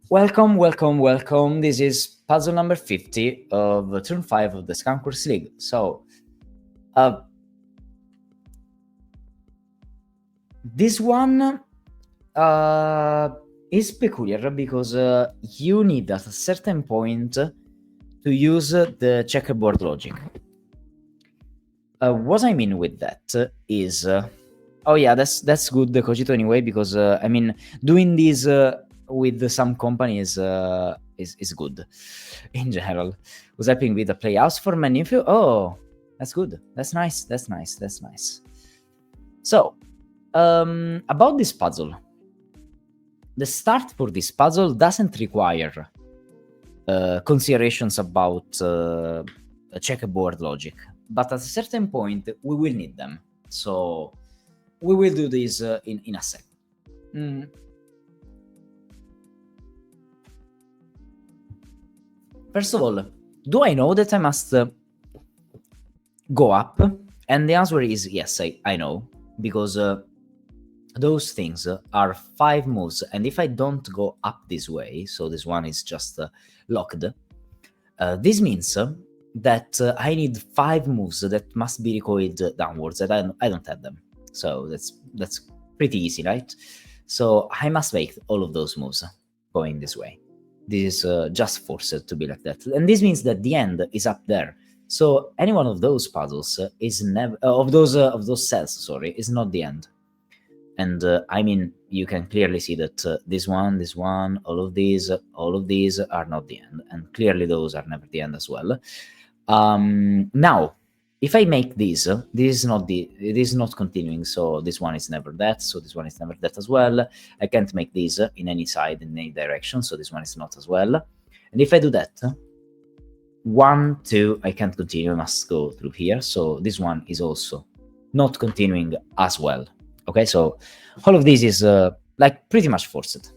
Welcome, welcome, welcome. This is puzzle number 50 of turn 5 of the Skunkworks League. So, this one is peculiar because you need at a certain point to use the checkerboard logic. What I mean with that is, oh yeah, that's good, the Cogito anyway, because doing this with some companies is good in general. Was helping with the playhouse for Manifio. Oh, that's good. That's nice. That's nice. That's nice. So, about this puzzle, the start for this puzzle doesn't require considerations about checkerboard logic, but at a certain point we will need them. So we will do this in a second. First of all, do I know that I must go up? And the answer is yes, I know, because those things are 5 moves, and if I don't go up this way, so this one is just locked, this means that I need 5 moves that must be recoiled downwards, and I don't have them. So that's pretty easy, right? So I must make all of those moves going this way. This is just forced to be like that, and this means that the end is up there. So any one of those puzzles is never of those cells. Sorry, is not the end. And you can clearly see that this one, all of these are not the end, and clearly those are never the end as well. Now, if I make this is not continuing, so this one is never that, so this one is never that as well. I can't make this in any side, in any direction, so this one is not as well. And if I do that, 1, 2, I can't continue, I must go through here, so this one is also not continuing as well. Okay, so all of this is like pretty much forced.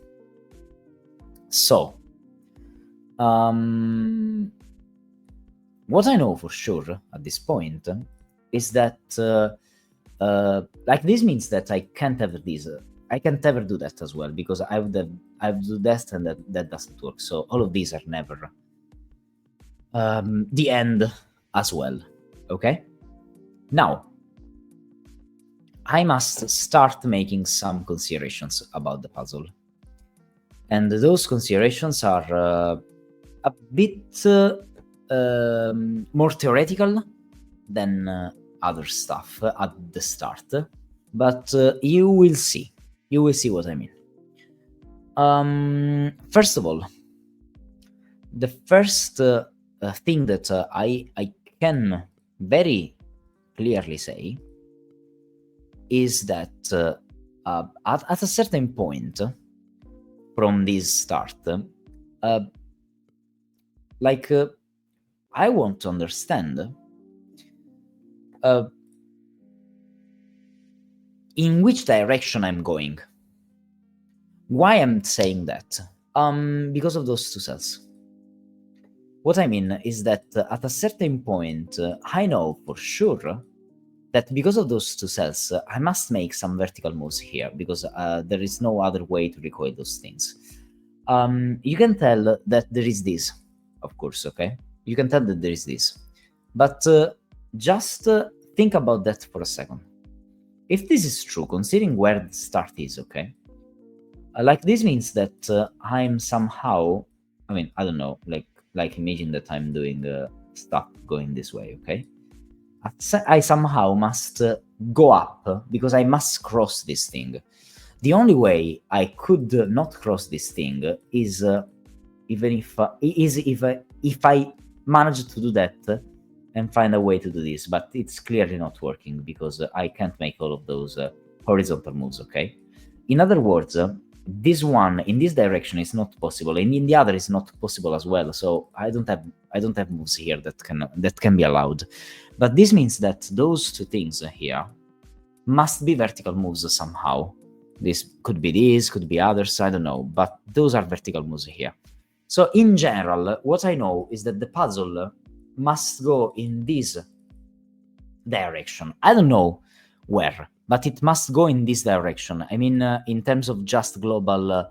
So, what I know for sure at this point is that like this means that I can't ever I can't ever do that as well, because I would do that, and that doesn't work. So all of these are never the end as well. Okay, now I must start making some considerations about the puzzle, and those considerations are a bit more theoretical than other stuff at the start, but you will see what I mean. First of all, the first thing that I can very clearly say is that at a certain point from this start, I want to understand in which direction I'm going. Why I'm saying that? Because of those 2 cells. What I mean is that at a certain point, I know for sure that because of those 2 cells, I must make some vertical moves here, because there is no other way to recoil those things. You can tell that there is this, of course, okay? You can tell that there is this. But just think about that for a second. If this is true, considering where the start is, okay? Like this means that I'm somehow, I don't know, like imagine that I'm doing stuff going this way, okay? I somehow must go up, because I must cross this thing. The only way I could not cross this thing is if I manage to do that and find a way to do this, but it's clearly not working, because I can't make all of those horizontal moves, okay? In other words, this one in this direction is not possible, and in the other is not possible as well. So I don't have moves here that can be allowed. But this means that those 2 things here must be vertical moves somehow. This could be others, I don't know, but those are vertical moves here. So in general, what I know is that the puzzle must go in this direction. I don't know where, but it must go in this direction. I mean, in terms of just global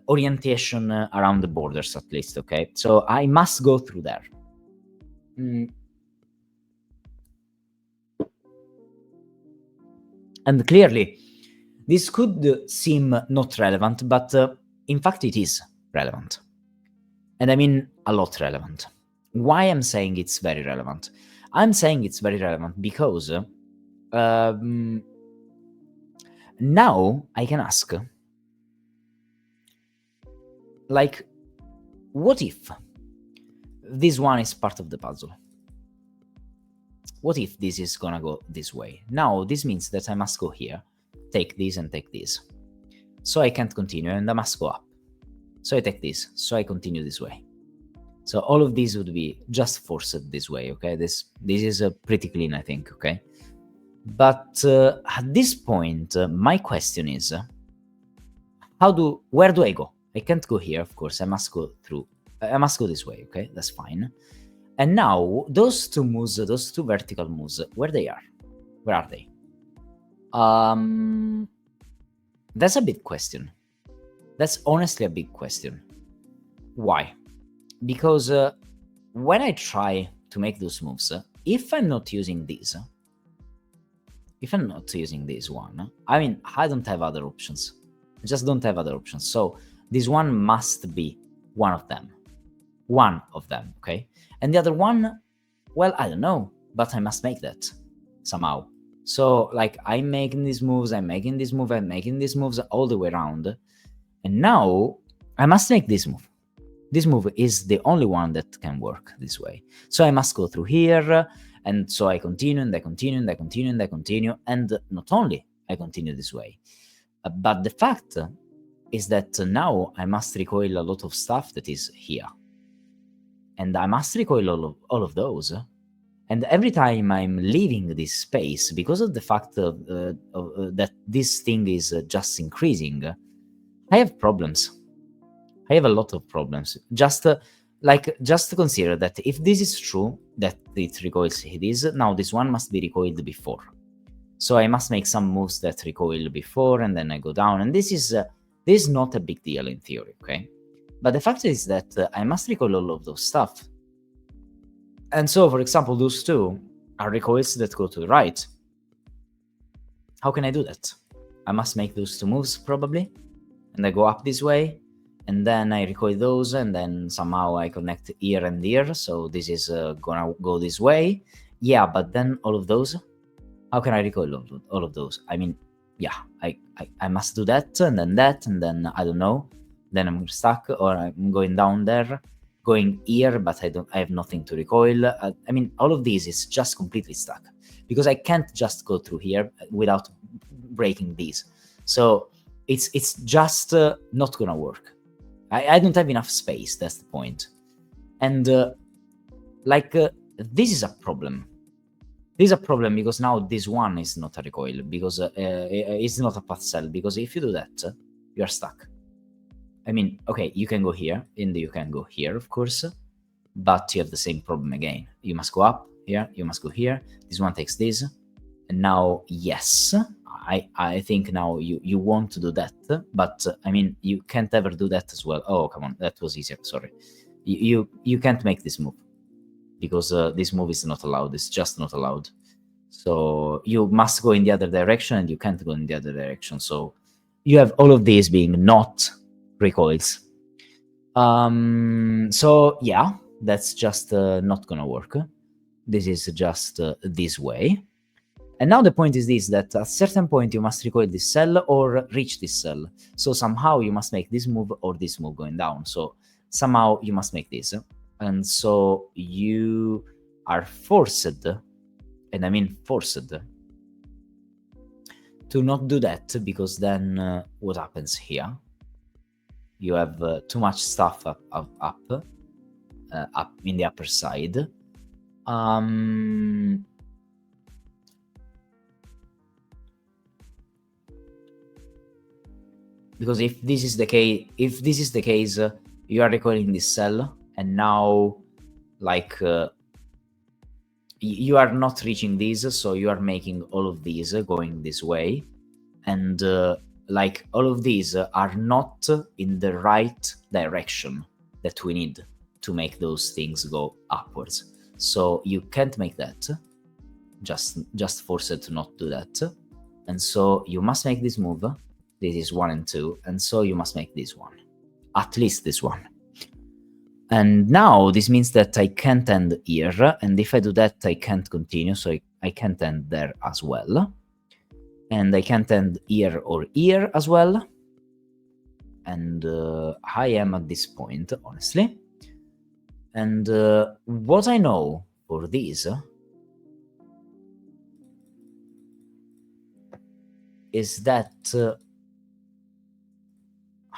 orientation around the borders, at least, okay? So I must go through there. And clearly, this could seem not relevant, but in fact it is relevant. And I mean a lot relevant. Why I'm saying it's very relevant? I'm saying it's very relevant because now I can ask, like, what if this one is part of the puzzle? What if this is gonna go this way? Now, this means that I must go here, take this and take this. So I can't continue and I must go up. So I take this, so I continue this way. So all of these would be just forced this way, okay? This is pretty clean, I think, okay? But at this point, my question is, where do I go? I can't go here, of course. I must go this way, okay? That's fine. And now, those two moves, those two vertical moves, where they are? Where are they? That's a big question. That's honestly a big question. Why? Because when I try to make those moves, if I'm not using these, one, I mean, I don't have other options. I just don't have other options. So this one must be one of them. One of them, okay? And the other one, well, I don't know, but I must make that somehow. So, like, I'm making these moves, I'm making this move, I'm making these moves all the way around. And now I must make this move. This move is the only one that can work this way. So I must go through here, and so I continue, and I continue, and I continue, and I continue. And not only I continue this way, but the fact is that now I must recoil a lot of stuff that is here. And I must recoil all of those. And every time I'm leaving this space, because of the fact that this thing is just increasing, I have problems. I have a lot of problems. Just consider that if this is true, that it recoils this, now this one must be recoiled before. So I must make some moves that recoil before, and then I go down. And this is not a big deal in theory, okay? But the fact is that I must recoil all of those stuff. And so, for example, those two are recoils that go to the right. How can I do that? I must make those two moves, probably. And I go up this way. And then I recoil those, and then somehow I connect here and here. So this is gonna go this way. Yeah, but then all of those, how can I recoil all of those? I mean, yeah, I must do that, and then I don't know. Then I'm stuck, or I'm going down there, going here, but I have nothing to recoil. I mean, all of this is just completely stuck because I can't just go through here without breaking these. So it's just not gonna work. I don't have enough space. That's the point. And this is a problem. This is a problem because now this one is not a recoil, because it's not a path cell, because if you do that, you are stuck. I mean, okay, you can go here, and you can go here, of course, but you have the same problem again. You must go up here, you must go here, this one takes this, and now, yes, I think now you want to do that, but I mean, you can't ever do that as well. Oh, come on, that was easier, sorry. You can't make this move, because this move is not allowed, it's just not allowed. So you must go in the other direction, and you can't go in the other direction, so you have all of these being not recoils. So yeah, that's just not gonna work. This is just this way. And now the point is this, that at a certain point you must recoil this cell or reach this cell. So somehow you must make this move or this move going down. So somehow you must make this. And so you are forced, and I mean forced, to not do that, because then what happens here? You have too much stuff up in the upper side. Because if this is the case, you are recoiling this cell, and now, like, you are not reaching these, so you are making all of these going this way, and like all of these are not in the right direction that we need to make those things go upwards. So you can't make that. Just force it to not do that. And so you must make this move. This is 1 and 2, and so you must make this one. At least this one. And now this means that I can't end here, and if I do that, I can't continue, so I can't end there as well. And I can't end here or here as well. And I am at this point, honestly. And what I know for this is that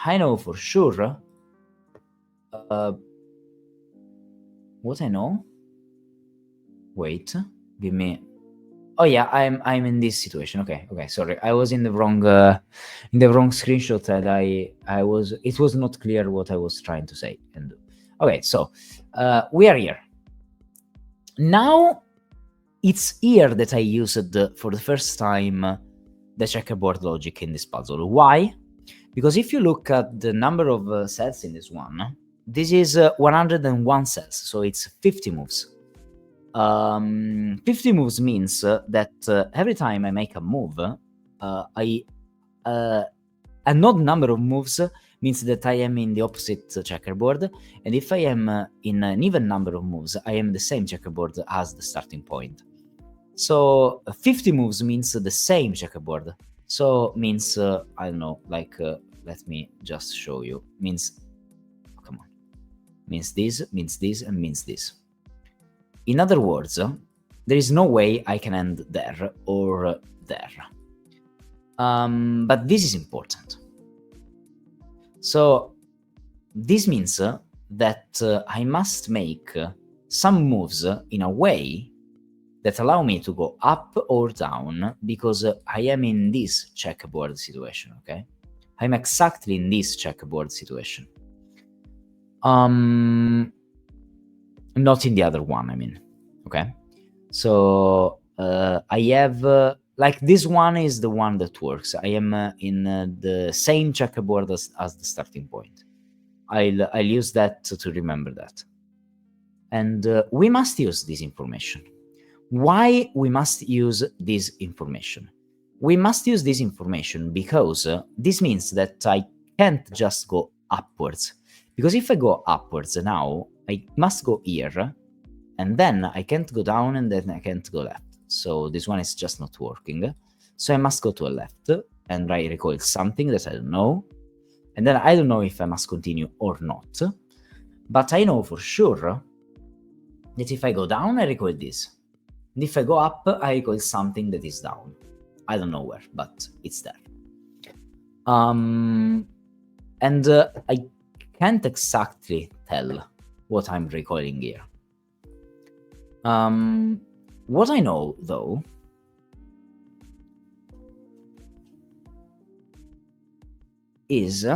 I know for sure what I know. Wait, give me. Oh yeah, I'm in this situation. Okay, sorry, I was in the wrong screenshot, and I was, it was not clear what I was trying to say and do. Okay, so we are here now. It's here that I used for the first time the checkerboard logic in this puzzle. Why? Because if you look at the number of cells in this one, this is 101 cells, so it's 50 moves. 50 moves means that every time I make a move, an odd number of moves means that I am in the opposite checkerboard, and if I am in an even number of moves, I am the same checkerboard as the starting point. So 50 moves means the same checkerboard. So means, I don't know, like, let me just show you. Means, come on. Means this, and means this. In other words, there is no way I can end there or there. But this is important. So this means that I must make some moves in a way that allow me to go up or down, because I am in this checkerboard situation, okay? I'm exactly in this checkerboard situation. Not in the other one, I mean, okay? So I have, like, this one is the one that works. I am in the same checkerboard as the starting point. I'll use that to remember that. And we must use this information. Why we must use this information? We must use this information because this means that I can't just go upwards. Because if I go upwards now, I must go here, and then I can't go down, and then I can't go left. So this one is just not working. So I must go to a left, and I recoil something that I don't know. And then I don't know if I must continue or not. But I know for sure that if I go down, I recoil this. And if I go up, I recoil something that is down. I don't know where, but it's there. And I can't exactly tell what I'm recoiling here. What I know, though, is...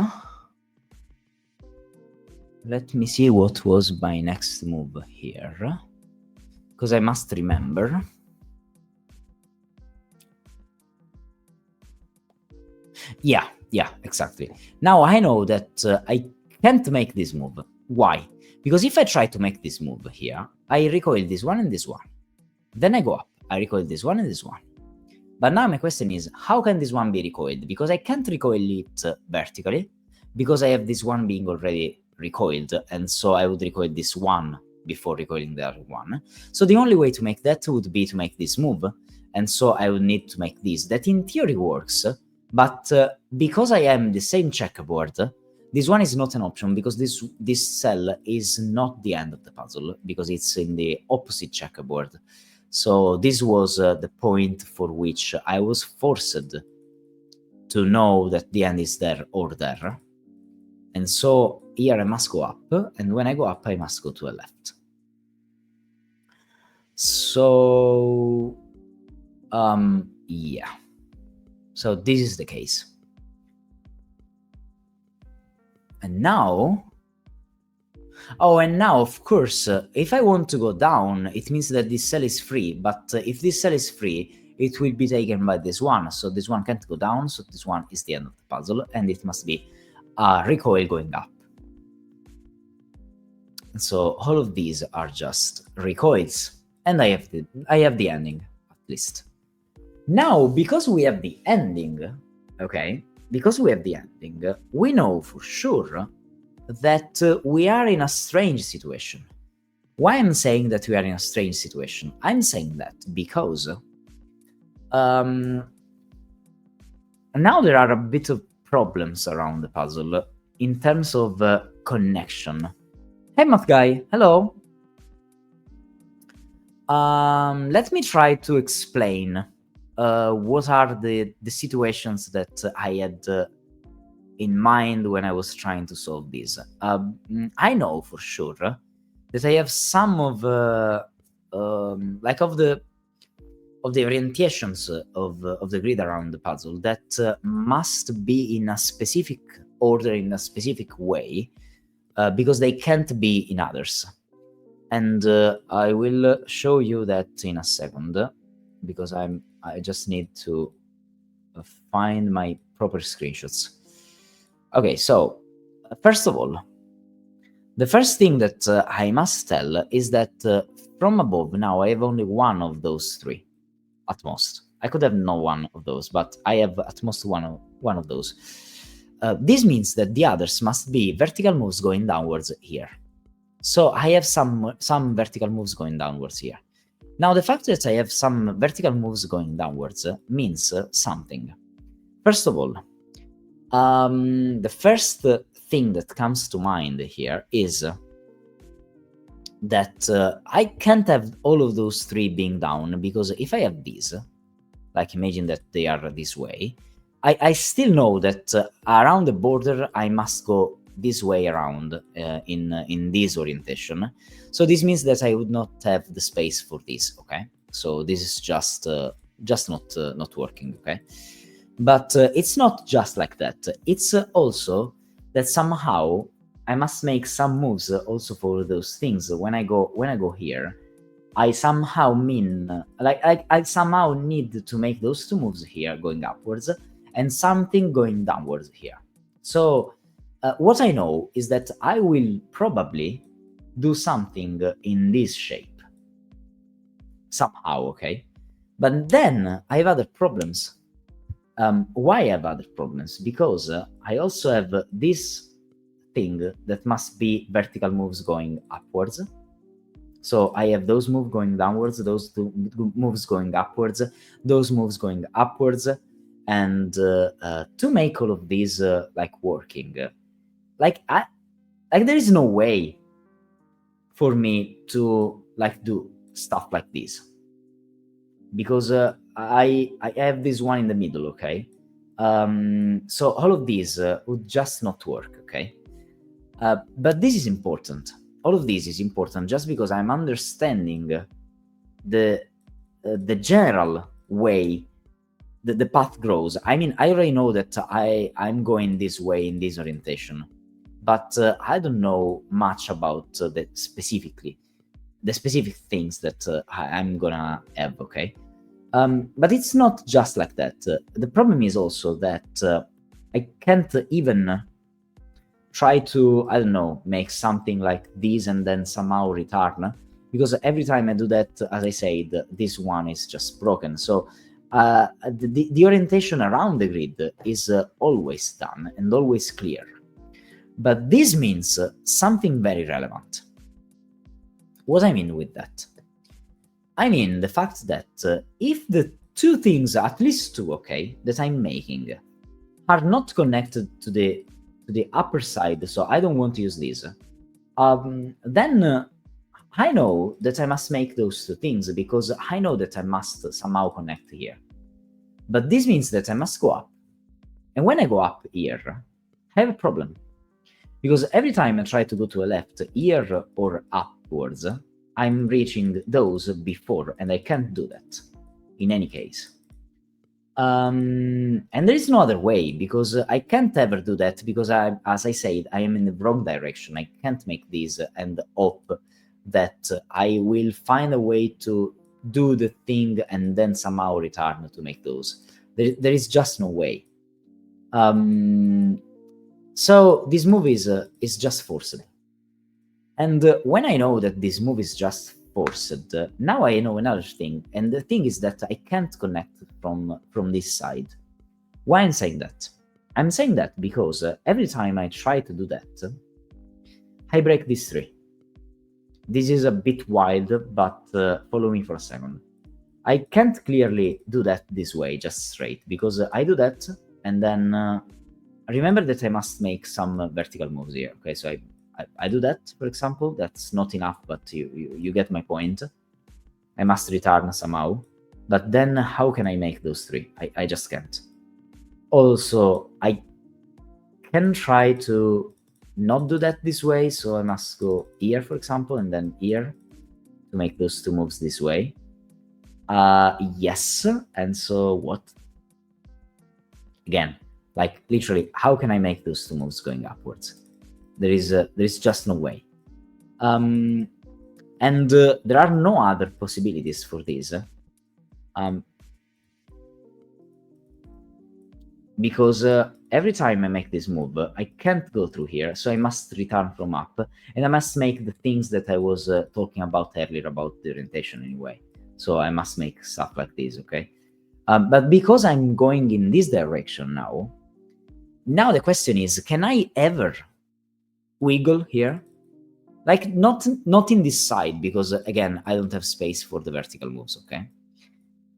let me see what was my next move here, because I must remember. Yeah, exactly. Now I know that I can't make this move. Why? Because if I try to make this move here, I recoil this one and this one. Then I go up, I recoil this one and this one. But now my question is, how can this one be recoiled? Because I can't recoil it vertically, because I have this one being already recoiled, and so I would recoil this one before recoiling the other one. So the only way to make that would be to make this move, and so I would need to make this. That in theory works, but because I am the same checkerboard, this one is not an option, because this cell is not the end of the puzzle, because it's in the opposite checkerboard. So this was the point for which I was forced to know that the end is there or there. And so here I must go up, and when I go up, I must go to the left. So, yeah. So this is the case. And now... oh, and now, of course, if I want to go down, it means that this cell is free. But if this cell is free, it will be taken by this one. So this one can't go down, so this one is the end of the puzzle, and it must be a recoil going up. So all of these are just recoils, and I have the ending, at least. Now, because we have the ending, okay, because we have the ending, we know for sure that we are in a strange situation. Why I'm saying that we are in a strange situation? I'm saying that because now there are a bit of problems around the puzzle in terms of connection. Hey, Math Guy, hello. Let me try to explain what are the situations that I had in mind when I was trying to solve this. I know for sure that I have some of like of the orientations of the grid around the puzzle that must be in a specific order, in a specific way, because they can't be in others. And I will show you that in a second, because I just need to find my proper screenshots. Okay, so first of all, the first thing that I must tell is that from above now I have only one of those three, at most. I could have no one of those, but I have at most one of those. This means that the others must be vertical moves going downwards here. So I have some vertical moves going downwards here. Now the fact that I have some vertical moves going downwards means something. First of all, the first thing that comes to mind here is that I can't have all of those three being down, because if I have these, like imagine that they are this way, I still know that around the border I must go this way around in this orientation. So this means that I would not have the space for this, okay? So this is just not working, okay? But it's not just like that. It's also that somehow I must make some moves also for those things. When I go here, I somehow I somehow need to make those two moves here going upwards and something going downwards here. So what I know is that I will probably do something in this shape somehow, okay? But then I have other problems. Why I have other problems? Because I also have this thing that must be vertical moves going upwards. So I have those moves going downwards, those two moves going upwards, those moves going upwards, and to make all of these like working, like there is no way for me to like do stuff like this, because I have this one in the middle, okay? So all of these would just not work, okay? But this is important. All of this is important just because I'm understanding the general way the path grows. I mean, I already know that I'm going this way in this orientation, but I don't know much about the specific things that I'm gonna have, okay? But it's not just like that. The problem is also that I can't even try to, I don't know, make something like this and then somehow return, because every time I do that, as I said, this one is just broken. So the orientation around the grid is always done and always clear. But this means something very relevant. What I mean with that? I mean the fact that if the two things, at least two, okay, that I'm making are not connected to the upper side, so I don't want to use this, then I know that I must make those two things, because I know that I must somehow connect here. But this means that I must go up. And when I go up here, I have a problem. Because every time I try to go to a left, here or upwards, I'm reaching those before, and I can't do that in any case. And there is no other way, because I can't ever do that, because as I said, I am in the wrong direction. I can't make this and hope that I will find a way to do the thing and then somehow return to make those. There is just no way. So this move is just forced. And when I know that this move is just forced, now I know another thing. And the thing is that I can't connect from this side. Why I'm saying that? I'm saying that because every time I try to do that, I break this tree. This is a bit wild, but follow me for a second. I can't clearly do that this way, just straight, because I do that, and then remember that I must make some vertical moves here. Okay, so I do that, for example. That's not enough, but you get my point. I must return somehow. But then how can I make those three? I just can't. Also, I can try to not do that this way, so I must go here, for example, and then here to make those two moves this way. Yes, and so what? Again, like literally, how can I make those two moves going upwards? There is just no way. And there are no other possibilities for this. Because every time I make this move, I can't go through here, so I must return from up, and I must make the things that I was talking about earlier about the orientation anyway. So I must make stuff like this, okay? But because I'm going in this direction now the question is, can I ever wiggle here? Like, not in this side, because again, I don't have space for the vertical moves, okay?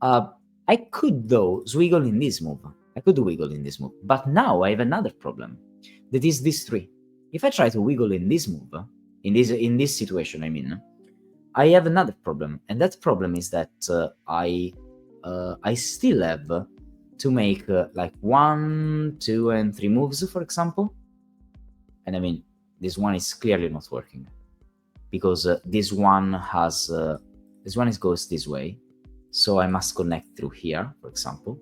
I could, though, wiggle in this move. I could wiggle in this move. But now I have another problem. That is this tree. If I try to wiggle in this move, in this situation, I mean, I have another problem. And that problem is that I still have to make like 1, 2, and 3 moves, for example. And I mean, this one is clearly not working. Because this one goes this way. So I must connect through here, for example.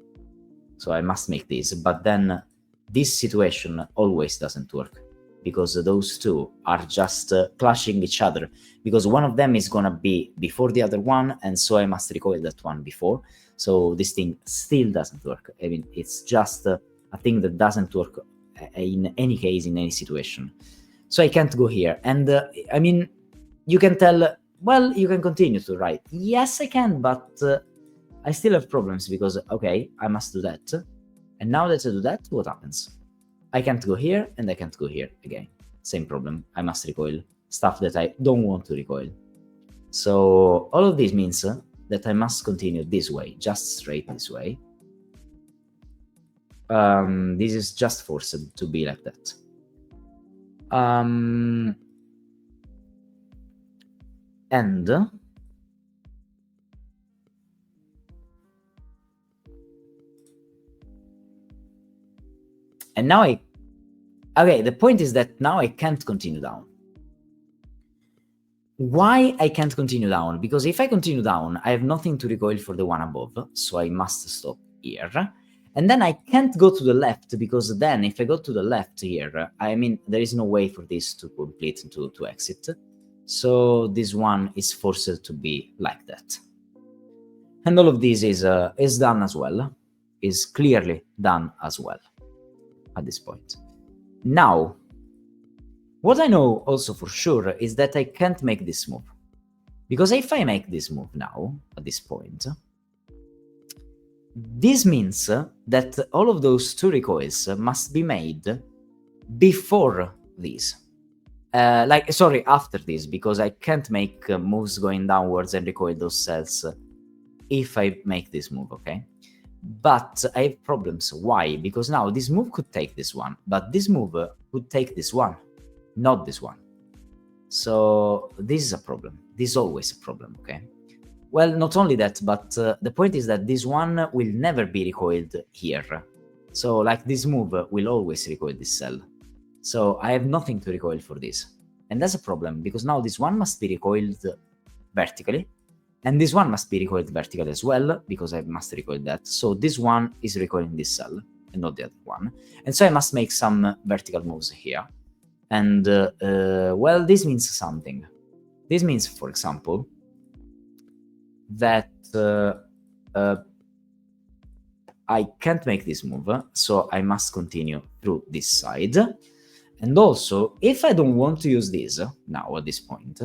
So I must make this, but then this situation always doesn't work because those two are just clashing each other, because one of them is gonna be before the other one, and so I must recoil that one before. So this thing still doesn't work. I mean, it's just a thing that doesn't work in any case, in any situation. So I can't go here. And I mean, you can tell, well, you can continue to write. Yes, I can, but I still have problems because, okay, I must do that. And now that I do that, what happens? I can't go here and I can't go here again. Same problem. I must recoil stuff that I don't want to recoil. So all of this means that I must continue this way, just straight this way. This is just forced to be like that. And now okay, the point is that now I can't continue down. Why I can't continue down? Because if I continue down, I have nothing to recoil for the one above, so I must stop here. And then I can't go to the left, because then if I go to the left here, I mean, there is no way for this to complete, to exit. So this one is forced to be like that. And all of this is done as well, is clearly done as well at this point. Now, what I know also for sure is that I can't make this move. Because if I make this move now, at this point, this means that all of those two recoils must be made before this. After this, because I can't make moves going downwards and recoil those cells if I make this move, okay? But I have problems. Why? Because now this move could take this one, but this move could take this one, not this one. So this is a problem. This is always a problem, okay? Well, not only that, but the point is that this one will never be recoiled here. So like this move will always recoil this cell. So I have nothing to recoil for this. And that's a problem, because now this one must be recoiled vertically. And this one must be recoiled vertically as well, because I must recoil that. So this one is recoiling this cell, and not the other one. And so I must make some vertical moves here. And, well, this means something. This means, for example, that I can't make this move, so I must continue through this side. And also, if I don't want to use this now at this point,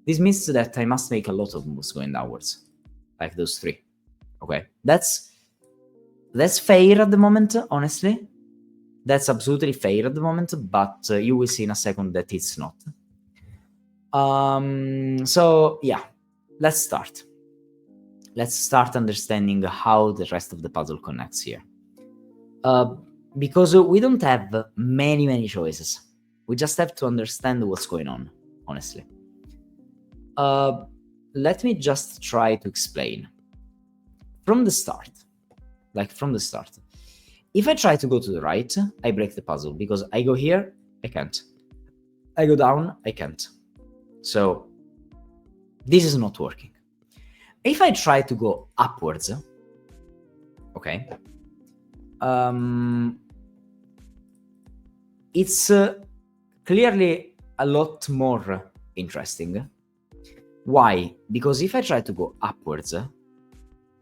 this means that I must make a lot of moves going downwards, like those three. Okay, that's fair at the moment, honestly. That's absolutely fair at the moment, but you will see in a second that it's not. So yeah, let's start. Let's start understanding how the rest of the puzzle connects here. Because we don't have many choices. We just have to understand what's going on, honestly. Let me just try to explain. From the start, if I try to go to the right, I break the puzzle because I go here, I can't. I go down, I can't. So this is not working. If I try to go upwards, okay, it's clearly a lot more interesting. Why? Because if I try to go upwards,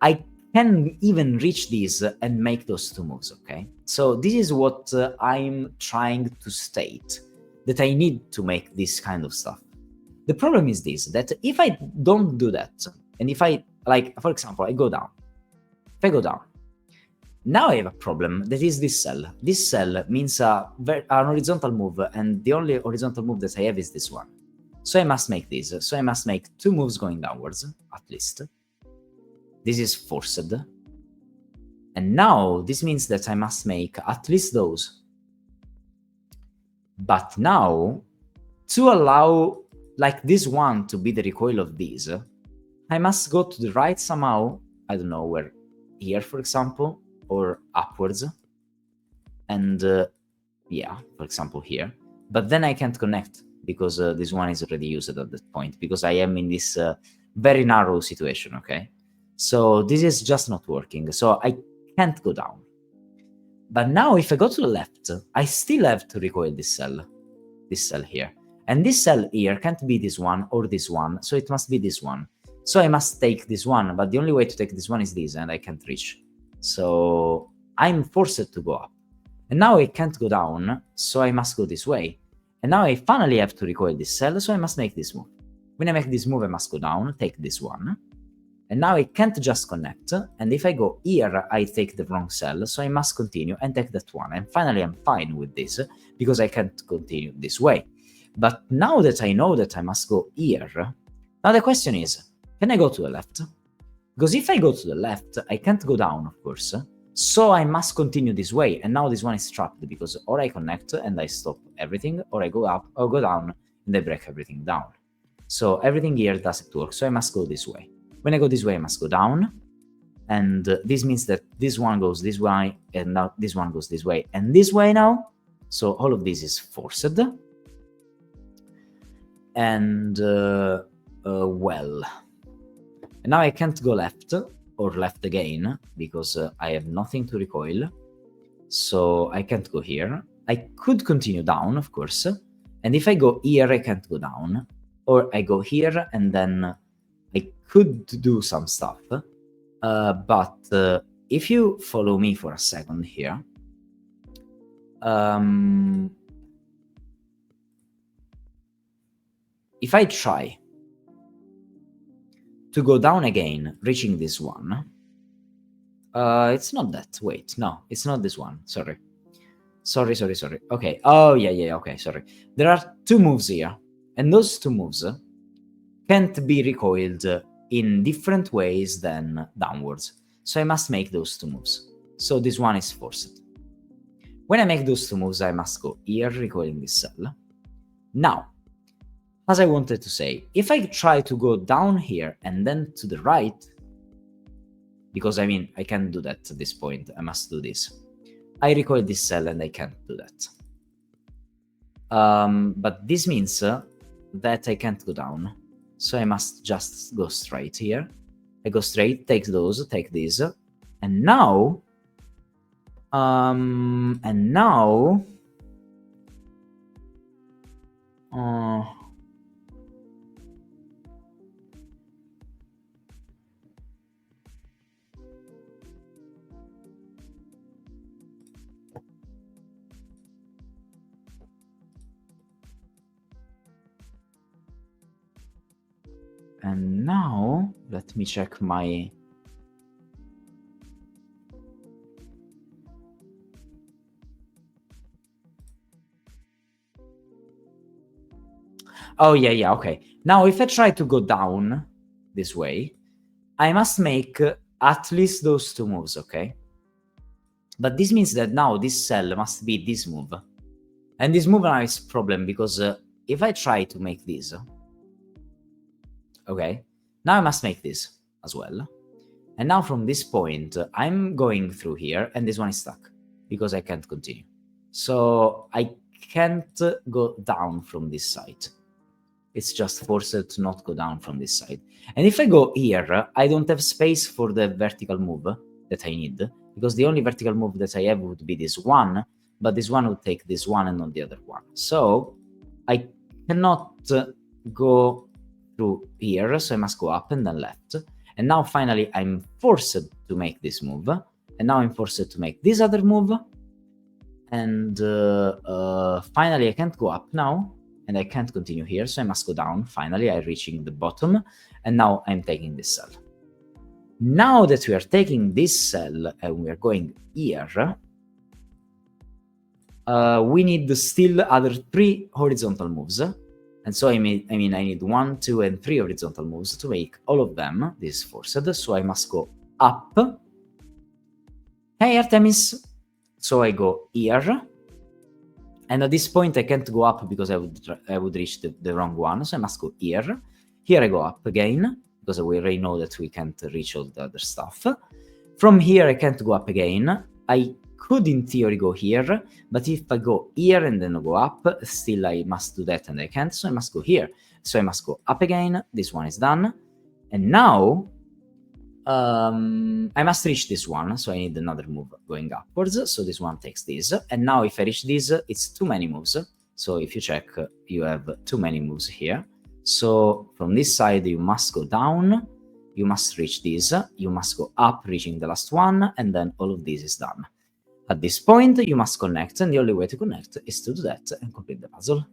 I can even reach these and make those two moves, okay? So this is what I'm trying to state, that I need to make this kind of stuff. The problem is this, that if I don't do that, and if I, like, for example, I go down, if I go down, now I have a problem, that is this cell. This cell means an horizontal move, and the only horizontal move that I have is this one. So I must make this. So I must make two moves going downwards, at least. This is forced. And now this means that I must make at least those. But now, to allow like this one to be the recoil of these, I must go to the right somehow, I don't know where, here for example, or upwards. And yeah, for example here. But then I can't connect because this one is already used at that point, because I am in this very narrow situation, okay? So this is just not working, so I can't go down. But now if I go to the left, I still have to recoil this cell here. And this cell here can't be this one or this one, so it must be this one. So I must take this one, but the only way to take this one is this, and I can't reach. So I'm forced to go up. And now I can't go down, so I must go this way. And now I finally have to recoil this cell, so I must make this move. When I make this move, I must go down, take this one. And now I can't just connect, and if I go here, I take the wrong cell, so I must continue and take that one. And finally, I'm fine with this, because I can't continue this way. But now that I know that I must go here, now the question is, can I go to the left? Because if I go to the left, I can't go down, of course, so I must continue this way, and now this one is trapped, because or I connect and I stop everything, or I go up, or go down, and I break everything down. So everything here doesn't work, so I must go this way. When I go this way, I must go down, and this means that this one goes this way, and now this one goes this way, and this way now. So all of this is forced. And, well. And now I can't go left, or left again, because I have nothing to recoil. So I can't go here. I could continue down, of course. And if I go here, I can't go down. Or I go here, and then I could do some stuff, but if you follow me for a second here, if I try to go down again, reaching this one, it's not that, wait, no, it's not this one, sorry, okay, oh yeah, okay, sorry. There are two moves here, and those two moves can't be recoiled in different ways than downwards. So I must make those two moves. So this one is forced. When I make those two moves, I must go here, recoiling this cell. Now, as I wanted to say, if I try to go down here and then to the right, because I mean, I can't do that at this point, I must do this. I recoil this cell and I can't do that. But this means that I can't go down. So I must just go straight here. I go straight, take those, take these, and now, And now, let me check my... Oh, yeah, okay. Now, if I try to go down this way, I must make at least those two moves, okay? But this means that now this cell must be this move. And this move now is a problem because if I try to make this, okay, now I must make this as well. And now from this point, I'm going through here and this one is stuck because I can't continue. So I can't go down from this side. It's just forced to not go down from this side. And if I go here, I don't have space for the vertical move that I need, because the only vertical move that I have would be this one, but this one would take this one and not the other one. So I cannot go through here, so I must go up and then left. And now finally I'm forced to make this move, and now I'm forced to make this other move, and finally I can't go up now, and I can't continue here, so I must go down. Finally, I'm reaching the bottom, and now I'm taking this cell. Now that we are taking this cell and we are going here, we need still other 3 horizontal moves. And so I need 1, 2, and 3 horizontal moves to make all of them. This is forced, so I must go up. Hey, Artemis! So I go here. And at this point, I can't go up because I would reach the wrong one, so I must go here. Here I go up again, because we already know that we can't reach all the other stuff. From here, I can't go up again. I could, in theory, go here, but if I go here and then go up, still I must do that and I can't, so I must go here. So I must go up again. This one is done. And now, I must reach this one, so I need another move going upwards. So this one takes this. And now if I reach this, it's too many moves. So if you check, you have too many moves here. So from this side, you must go down. You must reach this. You must go up, reaching the last one. And then all of this is done. At this point, you must connect. And the only way to connect is to do that and complete the puzzle.